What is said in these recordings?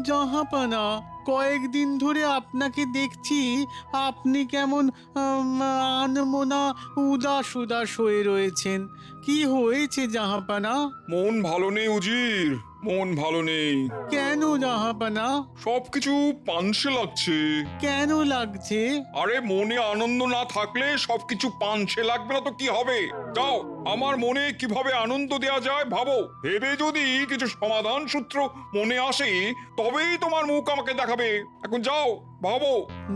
জাহাপানা, কয়েকদিন ধরে আপনাকে দেখছি আপনি কেমন আনমনা উদাস উদাস হয়ে রয়েছেন। কি হয়েছে জাহাপানা? মন ভালো নেই উজির, মন ভালো নেই। কেন জাহাপানা? সবকিছু পানসে লাগছে। কেন লাগছে? আরে মনে আনন্দ না থাকলে সবকিছু পানসে লাগবে না তো কি হবে? যাও, আমার মনে কিভাবে আনন্দ দেয়া যায় ভাবো। ভেবে যদি কিছু সমাধান সূত্র মনে আসে তবেই তোমার মুখ আমাকে দেখাবে। এখন যাও, ভাবো।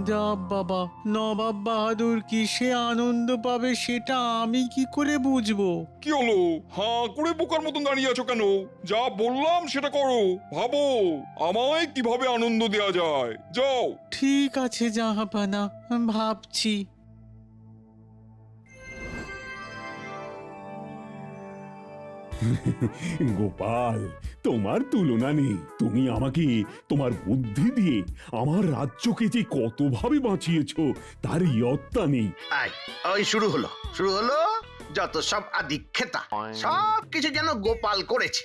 যা বাবা, নবাব বাহাদুর কিসে আনন্দ পাবে সেটা আমি কি করে বুঝবো? কি হলো, হাঁ করে বোকার মতন দাঁড়িয়ে আছো কেন? যা বললাম সেটা করো, ভাবো আমায় কিভাবে আনন্দ দেয়া যায়। যাও। ঠিক আছে জাহাপানা, ভাবছি। গোপাল, তোমার তুলনা নেই। তুমি আমাকে তোমার বুদ্ধি দিয়ে আমার রাজ্যকে যে কতভাবে বাঁচিয়েছো তার ইয়ত্তা নেই। আয়, ওই শুরু হলো যত সব আদিক্ষেতা, সব কিছু যেন গোপাল করেছে।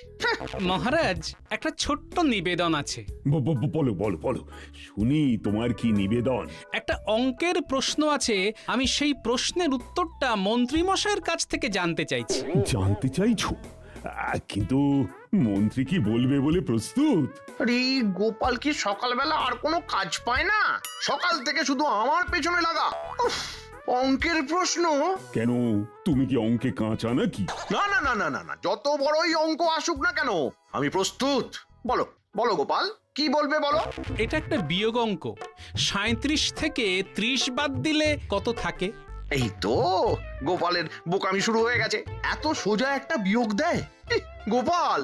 মহারাজ, একটা ছোট্ট নিবেদন আছে। বলো বলো বলো, শুনি তোমার কি নিবেদন। একটা অঙ্কের প্রশ্ন আছে, আমি সেই প্রশ্নের উত্তরটা মন্ত্রীমশাইয়ের কাছ থেকে জানতে চাইছি। জানতে চাইছো? কিন্তু মন্ত্রী কি বলবে বলে প্রস্তুত? আরে গোপাল কি সকালবেলা আর কোনো কাজ পায় না? সকাল থেকে শুধু আমার পেছনে লাগা। উফ, অঙ্কের প্রশ্ন? কেন, তুমি কি অঙ্কে কাঁচা নাকি? না না না না না না, যত বড়ই অঙ্ক আসুক না কেন আমি প্রস্তুত। বলো বলো গোপাল, কি বলবে বলো। এটা একটা বিয়োগ অঙ্ক। 37 থেকে 30 বাদ দিলে কত থাকে? এই তো গোপালের বোকামি শুরু হয়ে গেছে। এত সোজা একটা বিয়োগ দেয়? ইহ, গোপাল,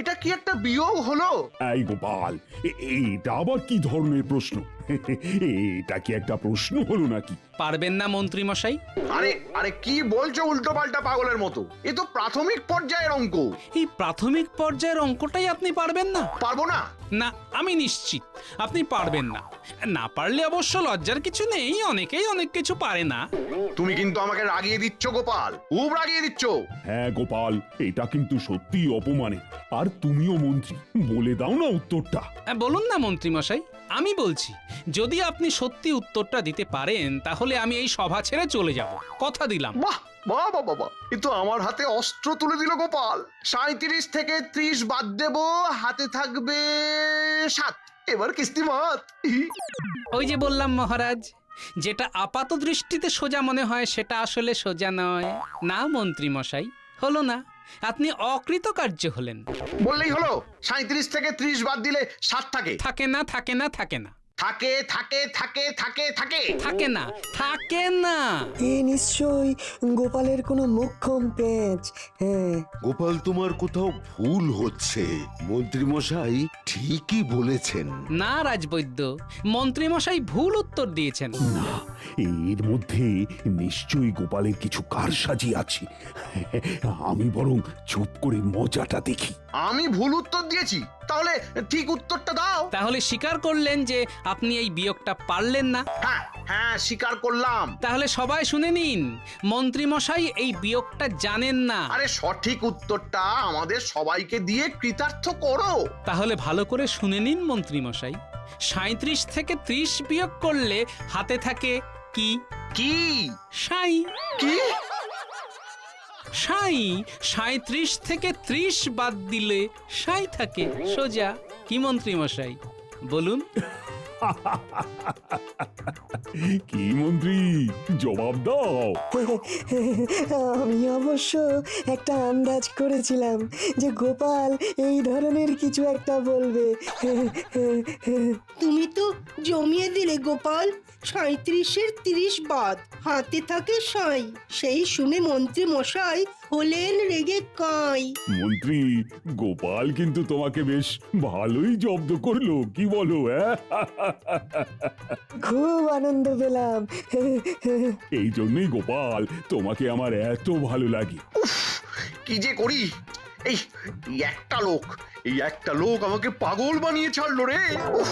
এটা কি একটা বিয়োগ হলো? এই গোপাল, এটা আবার কি ধরনের প্রশ্ন? এটা কি একটা প্রশ্ন হলো নাকি? পারবেন না মন্ত্রীমশাই? আরে আরে কি বলছো উল্টো পাল্টা পাগলের মতো? এ তো প্রাথমিক পর্যায়ের অঙ্ক। এই প্রাথমিক পর্যায়ের অঙ্কটাই আপনি পারবেন না? পারবো না? না, আমি নিশ্চিত আপনি পারবেন না। না পারলে অবশ্য লজ্জার কিছু নেই, অনেকেই অনেক কিছু পারে না। তুমি কিন্তু আমাকে রাগিয়ে দিচ্ছ গোপাল, খুব রাগিয়ে দিচ্ছ। হ্যাঁ গোপাল, এটা কিন্তু সত্যি অপমানের। আর তুমিও মন্ত্রী, বলে দাও না উত্তরটা। বলুন না মন্ত্রীমশাই, আমি বলছি, যদি আপনি সত্যি উত্তরটা দিতে পারেন তাহলে আমি এই সভা ছেড়ে চলে যাব, কথা দিলাম। বাহ বাহ বাহ বাহ, এ তো আমার হাতে অস্ত্র তুলে দিল গোপাল। 37 থেকে 30 বাদ দেব, হাতে থাকবে 7। এবার কিস্তিমাত। ওই যে বললাম মহারাজ, যেটা আপাত দৃষ্টিতে সোজা মনে হয় সেটা আসলে সোজা নয়। না মন্ত্রীমশাই, হলো না, আপনি অকৃতকার্য হলেন। বললেই হলো 37 থেকে 30 বাদ দিলে 7 থাকে। থাকে না, থাকে না, থাকে না, থাকে থাকে থাকে থাকে থাকে থাকে না, থাকে না। এ নিশ্চয়ই গোপালের কোনো মোক্ষম পেঁচ। হ্যাঁ, গোপাল, তোমার কোথাও ভুল হচ্ছে। মন্ত্রীমশাই ঠিকই বলেছেন। না রাজবৈদ্য, মন্ত্রীমশাই ভুল উত্তর দিয়েছেন। না, এর মধ্যে নিশ্চয়ই গোপালের কিছু কারসাজি আছে। আমি বরং চুপ করে মজাটা দেখি। আমি ভুল উত্তর দিয়েছি, তাহলে ঠিক উত্তরটা দাও। তাহলে স্বীকার করলেন যে আপনি এই বিয়োগটা পারলেন না? হ্যাঁ হ্যাঁ, স্বীকার করলাম। তাহলে সবাই শুনে নিন, মন্ত্রীমশাই এই বিয়োগটা জানেন না। আরে সঠিক উত্তরটা আমাদের সবাইকে দিয়ে কৃতার্থ করো। তাহলে ভালো করে শুনে নিন মন্ত্রীমশাই, 37 থেকে 30 বিয়োগ করলে হাতে থাকে কি? কি? সাই। কি? সাই। 37 থেকে 30 বাদ দিলে সাই থাকে, সোজা। কি মন্ত্রীমশাই, বলুন। কি মন্ত্রী, জবাব দাও। আমি অবশ্য একটা আন্দাজ করেছিলাম যে গোপাল এই ধরনের কিছু একটা বলবে। তুমি তো জমিয়ে দিলে গোপাল। 37-এর 30 বাদ, হাতে থাকে সাই। সেই শুনে মন্ত্রী মশাই হলেন রেগে কাঁই। মন্ত্রী, গোপাল কিন্তু তোমাকে বেশ ভালোই জব্দ করলো, কি বলো? খুব আনন্দ পেলাম। এই জন্যই গোপাল, তোমাকে আমার এত ভালো লাগে। কি যে করি, এই এই একটা লোক আমাকে পাগল বানিয়ে ছাড়লো রে। উফ।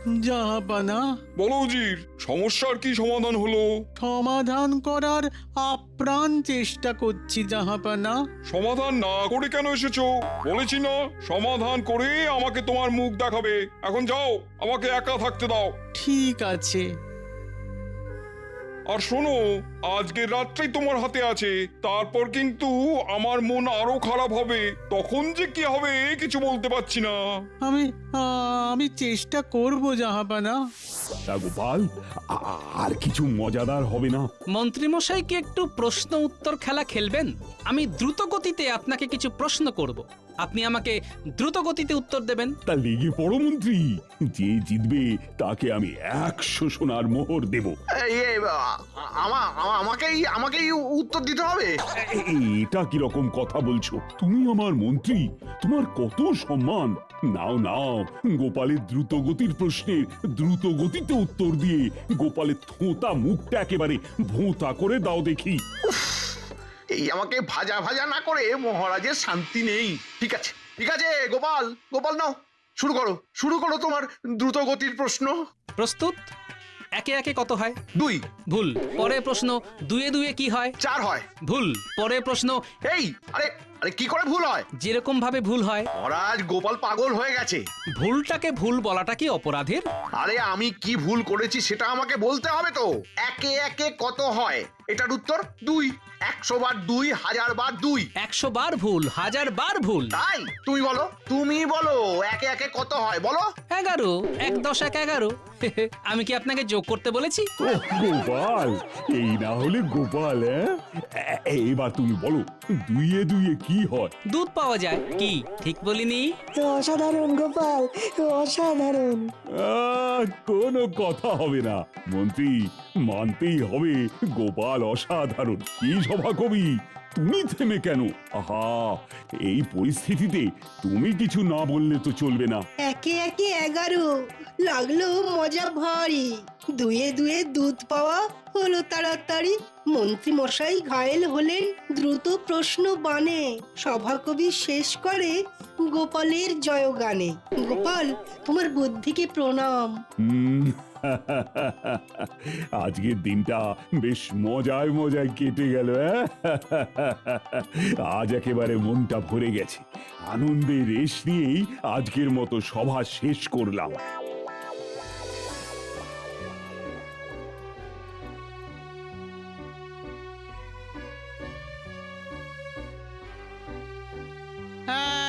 জাহাপানা, বলো উজির, সমস্যার কি সমাধান হলো? সমাধান করার আপ্রাণ চেষ্টা করছি জাহাপানা। সমাধান না করে কেন এসেছো? বলেছি না সমাধান করে আমাকে তোমার মুখ দেখাবে। এখন যাও, আমাকে একা থাকতে দাও। ঠিক আছে। আর শোনো, আজকের রাতটাই তোমার হাতে আছে, তারপর কিন্তু আমার মন আরো খারাপ হবে। তখন যে কি হবে কিছু বলতে পারছি না। আমি আমি চেষ্টা করব জাহাপানা। তা গোপাল, আর কিছু মজাদার হবে না? মন্ত্রীমশাই কি একটু প্রশ্ন উত্তর খেলা খেলবেন? আমি দ্রুত গতিতে আপনাকে কিছু প্রশ্ন করব, আপনি আমাকে দ্রুত গতিতে উত্তর দেবেন। তা লেগে পড়ো মন্ত্রী, যে জিতবে তাকে আমি 100 সোনার মোহর দেব। আমাকেই উত্তর দিতে হবে? এটা কিরকম কথা বলছো? তুমি আমার মন্ত্রী, তোমার কত সম্মান। নাও নাও, গোপালের দ্রুত গতির প্রশ্নের দ্রুত গতিতে উত্তর দিয়ে গোপালের থোঁতা মুখটা একেবারে ভোঁতা করে দাও দেখি। এই আমাকে ভাজা ভাজা না করে মহারাজের শান্তি নেই। ঠিক আছে ঠিক আছে, গোপাল গোপাল নাও, শুরু করো তোমার দ্রুত গতির প্রশ্ন। প্রস্তুত? একে একে কত হয়? 2। ভুল। পরের প্রশ্ন, দুয়ে দুয়ে কি হয়? 4 হয়। ভুল। পরের প্রশ্ন, এই আরে আরে কি করে ভুল হয়? যেরকম ভাবে ভুল হয়। মহারাজ, গোপাল পাগল হয়ে গেছে। ভুলটাকে ভুল বলাটা কি অপরাধের? আরে আমি কি ভুল করেছি সেটা আমাকে বলতে হবে তো। একে একে কত হয় এটার উত্তর 2। 100 বার 2, 1000 বার 2। 100 বার ভুল, 1000 বার ভুল। তাই তুমি বলো একে একে কত হয় বলো। 11। 1 10 1 11। আমি কি আপনাকে যোগ করতে বলেছি? ওহ গোপাল, এই না হলে গোপাল। এবার তুমি বলো, দুইয়ে দুইয়ে কি হয়? দুধ পাওয়া যায়। কি ঠিক বলিনি? অসাধারণ গোপাল, অসাধারণ। কোনো কথা হবে না মন্ত্রী, মানতেই হবে গোপাল অসাধারণ। কি সভা কবি, তুমি থেমে কেন? আহা, এই পরিস্থিতিতে তুমি কিছু না বললে তো চলবে না। একে একে 11 লাগলো মজা ভারী। দুয়ে দুয়ে দুধ পাওয়া হলো তাড়াতাড়ি। মন্ত্রী মশাই ঘায়েল হলেন দ্রুত প্রশ্ন বানে। সভাকবি শেষ করে গোপালের জয়গানে। গোপাল, তোমার বুদ্ধিকে প্রণাম। আজকের দিনটা বেশ মজায় মজায় কেটে গেল। আজ একেবারে মনটা ভরে গেছে। আনন্দের রেশ নিয়েই আজকের মতো সভা শেষ করলাম।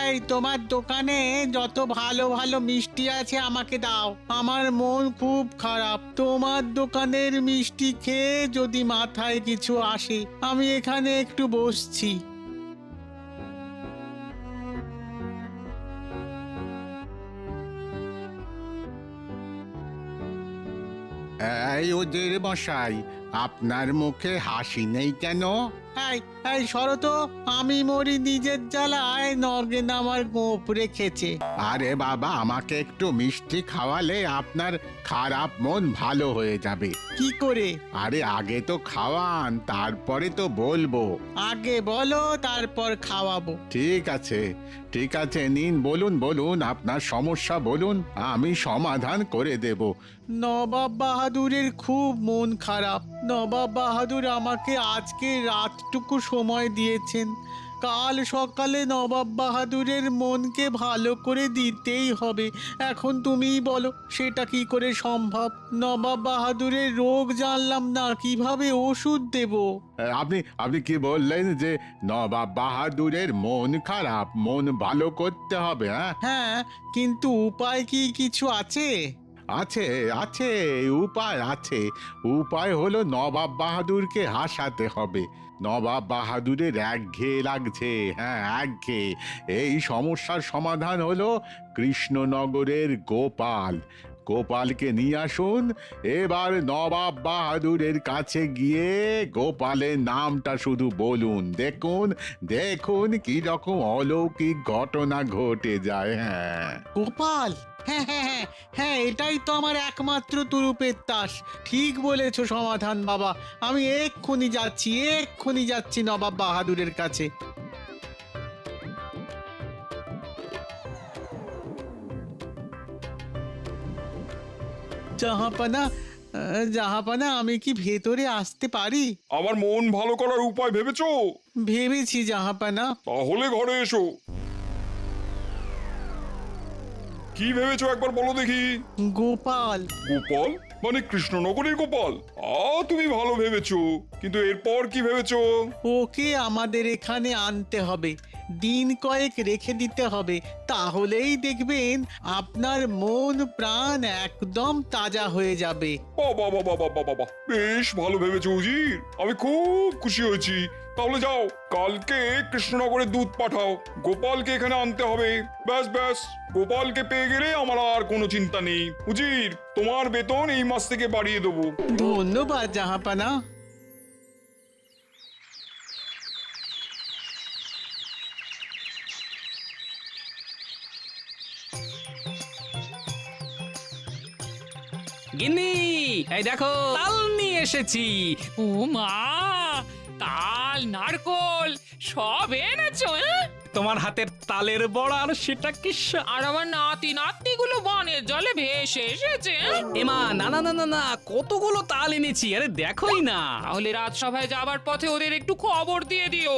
এই তোমার দোকানে যত ভালো ভালো মিষ্টি আছে আমাকে দাও। আমার মন খুব খারাপ। তোমার দোকানের মিষ্টি খেয়ে যদি মাথায় কিছু আসে, আমি এখানে একটু বসছি। এই ওদের মশাই, আপনার মুখে হাসি নেই কেন? এই এই সরো তো, আমি মরি নিজের জ্বালায়, নগেন আমার গোপ রেখেছে। আরে বাবা, আমাকে একটু মিষ্টি খাওয়ালে আপনার খারাপ মন ভালো হয়ে যাবে। কি করে? আরে আগে তো খাওয়ান, তারপরে তো বলবো। আগে বলো, তারপর খাওয়াবো। ঠিক আছে ঠিক আছে, নিন, বলুন আপনার সমস্যা বলুন, আমি সমাধান করে দেব। নবাব বাহাদুরের খুব মন খারাপ। নবাব বাহাদুর আমাকে আজকে রাতটুকু সময় দিয়েছেন। কাল সকালে নবাব বাহাদুরের মনকে ভালো করে দিতেই হবে। এখন তুমিই বলো, সেটা কি করে সম্ভব? নবাব বাহাদুরের রোগ জানলাম না, কিভাবে ওষুধ দেব? আপনি কি বললেন যে নবাব বাহাদুরের মন খারাপ, মন ভালো করতে হবে? হ্যাঁ, কিন্তু উপায় কি কিছু আছে? আছে আছে, উপায় আছে। উপায় হলো নবাব বাহাদুরকে হাসাতে হবে। নবাব বাহাদুরের একঘেয়ে লাগছে, হ্যাঁ একঘেয়ে। এই সমস্যার সমাধান হলো কৃষ্ণনগরের গোপাল। গোপালকে নিয়ে আসুন। এবার নবাব বাহাদুরের কাছে গিয়ে গোপালের নামটা শুধু বলুন, দেখুন কি রকম অলৌকিক ঘটনা ঘটে যায়। হ্যাঁ, গোপাল, হ্যাঁ হ্যাঁ হ্যাঁ হ্যাঁ, এটাই তো আমার একমাত্র তুরুপের তাস। ঠিক বলেছো সমাধান বাবা। আমি এক্ষুনি যাচ্ছি নবাব বাহাদুরের কাছে। জাহাপানা জাহাপানা আমি কি ভেতরে আসতে পারি? আমার মন ভালো করার উপায় ভেবেছো? ভেবেছি জাহাপানা। তাহলে ঘরে এসো। কি ভেবেছো একবার বলো দেখি। গোপাল। গোপাল মানে কৃষ্ণনগরের গোপাল? তুমি ভালো ভেবেছো, কিন্তু এরপর কি ভেবেছো? ওকে আমাদের এখানে আনতে হবে, দিন কয়েক রেখে দিতে হবে, তাহলেই দেখবেন আপনার মন প্রাণ একদম তাজা হয়ে যাবে। বাবা বাবা বাবা বাবা, বেশ ভালো ভেবেছো উজির, আমি খুব খুশি হয়েছি। তাহলে যাও, কালকে কৃষ্ণনগরে দুধ পাঠাও, গোপালকে এখানে আনতে হবে। ব্যাস ব্যাস, গোপালকে পেয়ে গেলে আমার আর কোনো চিন্তা নেই। উজির, তোমার বেতন এই মাস থেকে বাড়িয়ে দেবো। ধন্যবাদ জাহাপানা। গিন্নি, এই দেখো তাল নিয়ে এসেছি। ও মা, তাল নারকোল সব এনেছো? তোমার হাতের তালের বড়া আর সেটা কি আর আমার নাতি নাতনিগুলো বনের জলে ভেসে এসেছে। এমা, না না না না না, কতগুলো তাল এনেছি, আরে দেখোই না। তাহলে রাজসভায় যাবার পথে ওদের একটু খবর দিয়ে দিও,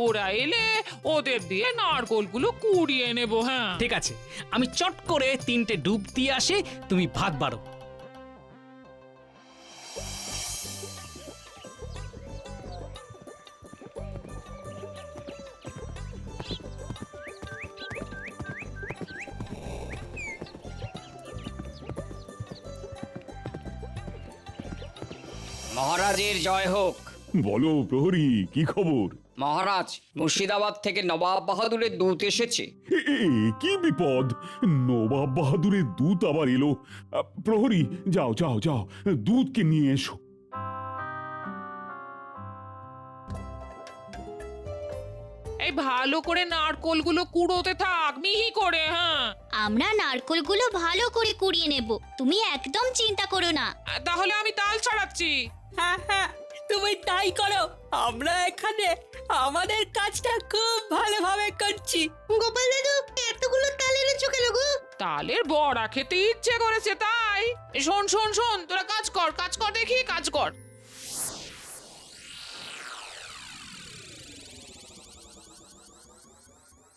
ওরা এলে ওদের দিয়ে নারকোলগুলো কুড়িয়ে নেবো। হ্যাঁ ঠিক আছে, আমি চট করে 3টে ডুব দিয়ে আসি, তুমি ভাত বাড়ো। মহারাজের জয় হোক। বলো প্রহরী, কি খবর? মহারাজ, মুর্শিদাবাদ থেকে নবাব বাহাদুরের দূত এসেছে। কি বিপদ! নবাব বাহাদুরের দূত আবার এলো। প্রহরী, যাও যাও যাও, দূতকে নিয়ে এসো। এই ভালো করে নারকোলগুলো কুড়োতে থাক, মিহি করে। হ্যাঁ, আমরা নারকোলগুলো ভালো করে কুড়িয়ে নেব, তুমি একদম চিন্তা করো না। তাহলে আমি তাল ছাড়াচ্ছি। হ্যাঁ হ্যাঁ, তুমি তাই করো, আমরা এখানে আমাদের কাজটা খুব ভালোভাবে করছি। গোপাল দাদু, এতগুলো তাল এনেছো কেন গো? তালের বড়া খেতে ইচ্ছে করেছে তাই। শোন শোন শোন, তোরা কাজ কর, কাজ কর দেখি, কাজ কর।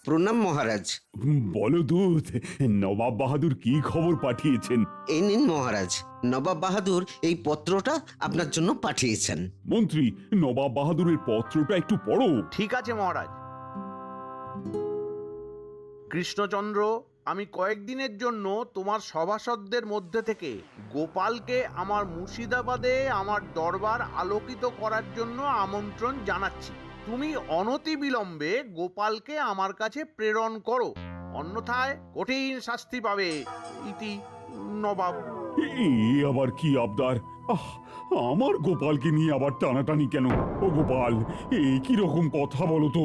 প্রণাম মহারাজ। বলো দূত, নবাব বাহাদুর কি খবর পাঠিয়েছেন? এই নিন মহারাজ, নবাব বাহাদুর এই পত্রটা আপনার জন্য পাঠিয়েছেন। মন্ত্রী, নবাব বাহাদুরের পত্রটা একটু পড়ো। ঠিক আছে মহারাজ। কৃষ্ণচন্দ্র, আমি কয়েকদিনের জন্য তোমার সভাসদদের মধ্যে থেকে গোপালকে আমার মুর্শিদাবাদে আমার দরবার আলোকিত করার জন্য আমন্ত্রণ জানাচ্ছি। তুমি অনতিবিলম্বে গোপালকে আমার কাছে প্রেরণ করো, অন্যথায় কঠিন শাস্তি পাবে। ইতি নবাব। এ আবার কি আবদার? আমার গোপালকে নিয়ে আবার টানাটানি কেন? ও গোপাল, কি রকম কথা বলো তো?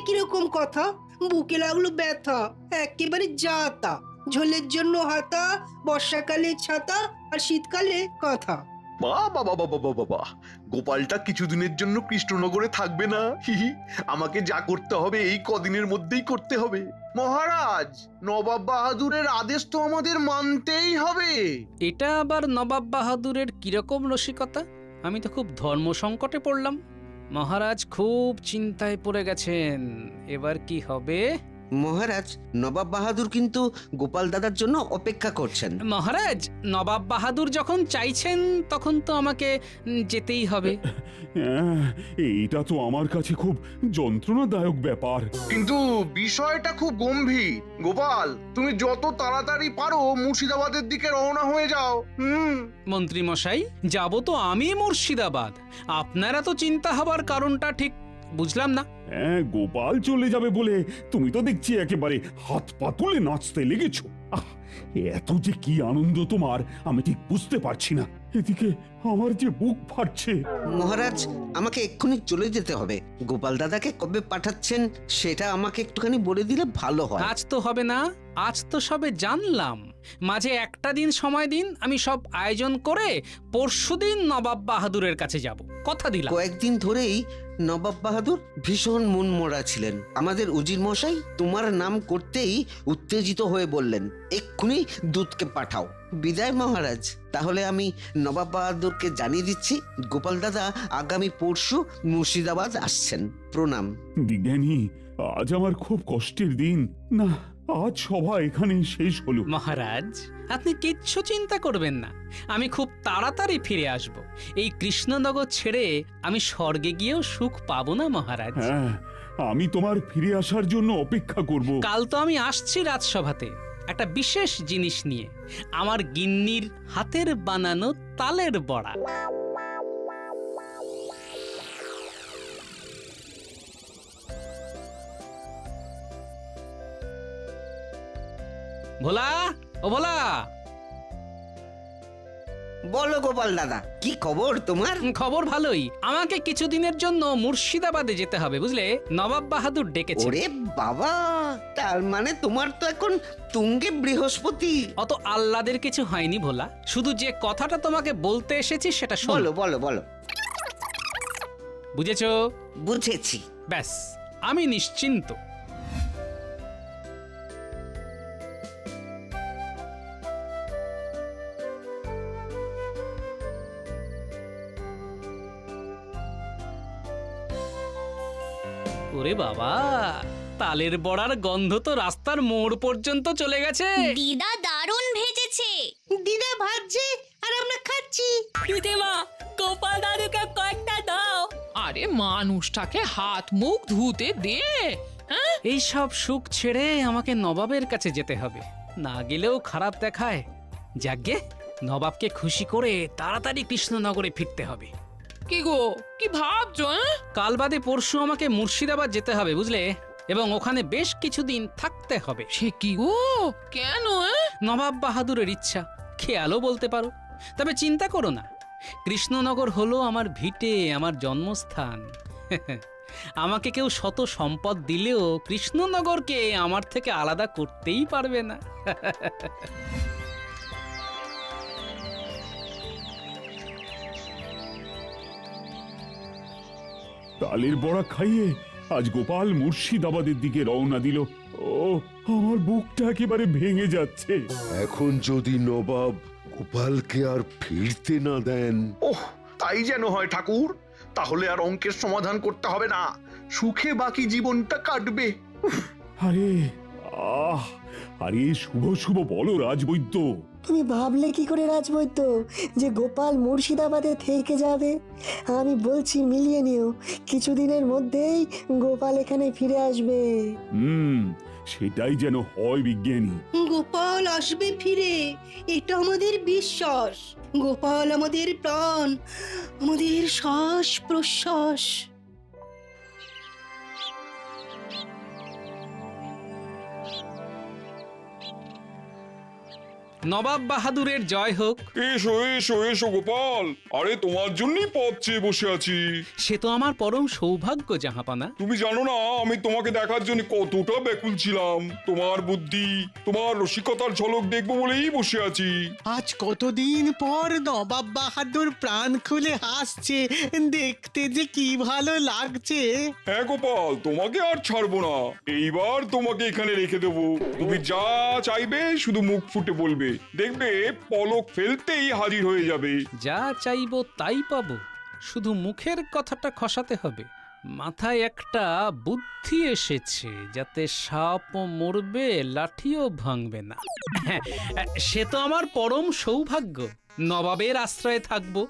কিরকম কথা? বুকে লাগলো ব্যথা, একেবারে যাতা। ঝোলের জন্য হাতা, বর্ষাকালে ছাতা, আর শীতকালে কাঁথা। বাবা বাবা বাবা বাবা, গোপালটা কিছুদিনের জন্য কৃষ্ণনগরে থাকবে না। হিহি, আমাকে যা করতে হবে এই কদিনের মধ্যেই করতে হবে। মহারাজ, নবাব বাহাদুরের আদেশ তো আমাদের মানতেই হবে। এটা আবার নবাব বাহাদুরের কিরকম রসিকতা? আমি তো খুব ধর্ম সংকটে পড়লাম। মহারাজ খুব চিন্তায় পড়ে গেছেন, এবার কি হবে? মহারাজ, নবাব বাহাদুর কিন্তু গোপাল দাদার জন্য অপেক্ষা করছেন। মহারাজ, নবাব বাহাদুর যখন চাইছেন তখন তো আমাকে যেতেই হবে। এইটা তো আমার কাছে খুব যন্ত্রণাদায়ক ব্যাপার। কিন্তু বিষয়টা খুব গম্ভীর। গোপাল, তুমি যত তাড়াতাড়ি পারো মুর্শিদাবাদের দিকে রওনা হয়ে যাও। মন্ত্রী মশাই, যাব তো আমি মুর্শিদাবাদ, আপনারা তো চিন্তা হবার কারণটা ঠিক বুঝলাম না। গোপাল চলে যাবে বলে তুমি তো দেখছি একেবারে হাত পা তুলে নাচতে লেগেছো। এত যে কি আনন্দ তোমার, আমি ঠিক বুঝতে পারছি না। এদিকে আমার যে বুক ফাটছে। মহারাজ, আমাকে এক্ষুনি চলে যেতে হবে। গোপাল দাদাকে কবে পাঠাচ্ছেন সেটা আমাকে একটুখানি বলে দিলে ভালো হয়। আজ তো হবে না, আজ তো সবে জানলাম। মাঝে একটা দিন সময় দিন, আমি সব আয়োজন করে পরশুদিন নবাব বাহাদুরের কাছে যাব, কথা দিলাম। কয়েকদিন ধরেই নবাব বাহাদুর ভীষণ মনমরা ছিলেন। আমাদের উজির মশাই তোমার নাম করতেই উত্তেজিত হয়ে বললেন, এক্ষুনি দূতকে পাঠাও। বিদায় মহারাজ। তাহলে আমি নবাব বাহাদুরকে জানিয়ে দিচ্ছি গোপাল দাদা আগামী পরশু মুর্শিদাবাদ আসছেন। প্রণাম। বিজ্ঞানী, আজ আমার খুব কষ্টের দিন। না, আজ সভা এখানেই শেষ হলো। মহারাজ, আপনি কিচ্ছু চিন্তা করবেন না, আমি খুব তাড়াতাড়ি ফিরে আসব। এই কৃষ্ণনগর ছেড়ে আমি স্বর্গে গিয়েও সুখ পাবো না মহারাজ। হ্যাঁ, আমি তোমার ফিরে আসার জন্য অপেক্ষা করব। কাল তো আমি আসছি রাজসভাতে একটা বিশেষ জিনিস নিয়ে, আমার গিন্নির হাতের বানানো তালের বড়া। ভোলা, ও ভোলা। বলো গোপাল দাদা, কি খবর তোমার? খবর ভালোই। আমাকে কিছুদিনের জন্য মুর্শিদাবাদে যেতে হবে, বুঝলে? নবাব বাহাদুর ডেকেছে। ওরে বাবা, তার মানে তোমার তো এখন তুঙ্গে বৃহস্পতি। অত আহ্লাদের কিছু হয়নি ভোলা, শুধু যে কথাটা তোমাকে বলতে এসেছি সেটা শোনো। বলো বলো বলো। বুঝেছো? বুঝেছি। ব্যাস, আমি নিশ্চিন্ত। ওরে বাবা, তালের বড়ার গন্ধ তো রাস্তার মোড় পর্যন্ত চলে গেছে। দিদা দারুণ ভেজেছে। দিদা ভাজছে আর আমরা খাচ্ছি। দিদিমা, গোপাল দাদুকে কয়েকটা দাও। আরে মানুষটাকে হাত মুখ ধুতে দে। হ্যাঁ, এই সব সুখ ছেড়ে আমাকে নবাবের কাছে যেতে হবে, না গেলেও খারাপ দেখায়। যাগ্গে, নবাবকে খুশি করে তাড়াতাড়ি কৃষ্ণনগরে ফিরতে হবে। কি গো, কি ভাবছো? কাল বাদে পরশু আমাকে মুর্শিদাবাদ যেতে হবে, বুঝলে? এবং ওখানে বেশ কিছুদিন থাকতে হবে। সে কি গো, কেন? নবাব বাহাদুরের ইচ্ছা, খেয়ালও বলতে পারো। তবে চিন্তা করো না, কৃষ্ণনগর হলো আমার ভিটে, আমার জন্মস্থান। আমাকে কেউ শত সম্পদ দিলেও কৃষ্ণনগরকে আমার থেকে আলাদা করতেই পারবে না। তালের বড়া খাইয়ে আজ গোপাল মুর্শিদাবাদের দিকে রওনা দিল। ও, আমার বুকটা একেবারে ভেঙে যাচ্ছে। এখন যদি নবাব গোপালকে আর ফিরতে না দেন। ওহ, তাই যেন হয় ঠাকুর। তাহলে আর অঙ্কের সমাধান করতে হবে না, সুখে বাকি জীবনটা কাটবে। আরে আরে শুভ শুভ বলো রাজবৈদ্য। তুমি ভাবলে কি করে রাজবৈদ্য যে গোপাল মুর্শিদাবাদে থেকে যাবে? আমি বলছি মিলিয়ে নিও, কিছুদিনের মধ্যেই গোপাল এখানে ফিরে আসবে। সেটাই যেন হয় বিজ্ঞানী। গোপাল আসবে ফিরে, এটা আমাদের বিশ্বাস। গোপাল আমাদের প্রাণ, আমাদের শ্বাস প্রশ্বাস। নবাব বাহাদুরের জয় হোক। এসো এসো এসো গোপাল, আরে তোমার জন্যই পথ চেয়ে বসে আছি। সে তো আমার পরম সৌভাগ্য জাহাপানা। তুমি জানো না আমি তোমাকে দেখার জন্য কতটা ব্যাকুল ছিলাম। তোমার বুদ্ধি, তোমার রসিকতার ঝলক দেখবো বলেই বসে আছি। আজ কতদিন পর নবাব বাহাদুর প্রাণ খুলে হাসছে, দেখতে যে কি ভালো লাগছে। হ্যাঁ গোপাল, তোমাকে আর ছাড়বো না। এইবার তোমাকে এখানে রেখে দেবো। তুমি যা চাইবে শুধু মুখ ফুটে বলবে, দেখবে পলক ফেলতেই হাজির হয়ে যাবে। যা চাইবো তাই পাবো, শুধু মুখের কথাটা খসাতে হবে। মাথায় একটা বুদ্ধি এসেছে, যাতে সাপও মরবে লাঠিও ভাঙবে না। সে তো আমার পরম সৌভাগ্য, নবাবের আশ্রয়ে থাকবো।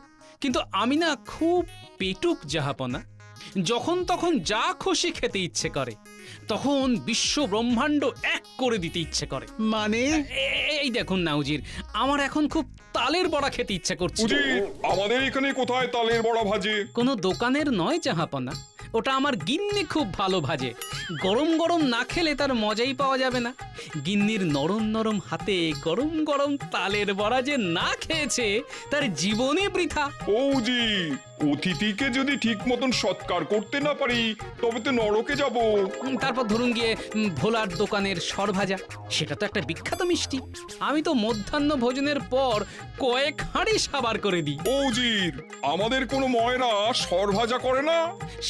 কিন্তু আমি না খুব পেটুক জাহাপনা, যখন তখন যা খুশি খেতে ইচ্ছে করে, তখন বিশ্ব ব্রহ্মাণ্ড এক করে দিতে ইচ্ছে করে। মানে এই দেখুন না উজির, আমার এখন খুব তালের বড়া খেতে ইচ্ছে করছে। আমাদের এখানে কোথায় তালের বড়া ভাজে? কোনো দোকানের নয় জাহাপনা, ওটা আমার গিন্নি খুব ভালো ভাজে। গরম গরম না খেলে তার মজাই পাওয়া যাবে না। গিন্নির নরম নরম হাতে গরম গরম তালের বড়া যে না খেয়েছে তার জীবনই বৃথা। ওজি, অতিথিকে যদি ঠিক মতন সৎকার করতে না পারি তবে তো নরকে যাব। তারপর ধরুন গিয়ে ভোলার দোকানের সরভাজা, সেটা তো একটা বিখ্যাত মিষ্টি। আমি তো মধ্যাহ্ন ভোজনের পর কয়েক হাঁড়ি সাবার করে দিই। ওজির, আমাদের কোনো ময়রা সরভাজা করে না?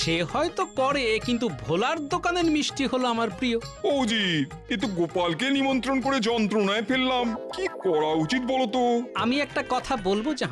সে হয়তো করে, কিন্তু ভোলার দোকানের মিষ্টি হলো আমার প্রিয়। অজিত, এ তো গোপালকে নিমন্ত্রণ করে যন্ত্রণায় ফেললাম। কি করা উচিত বলো তো? আমি একটা কথা বলবো জাহাঁ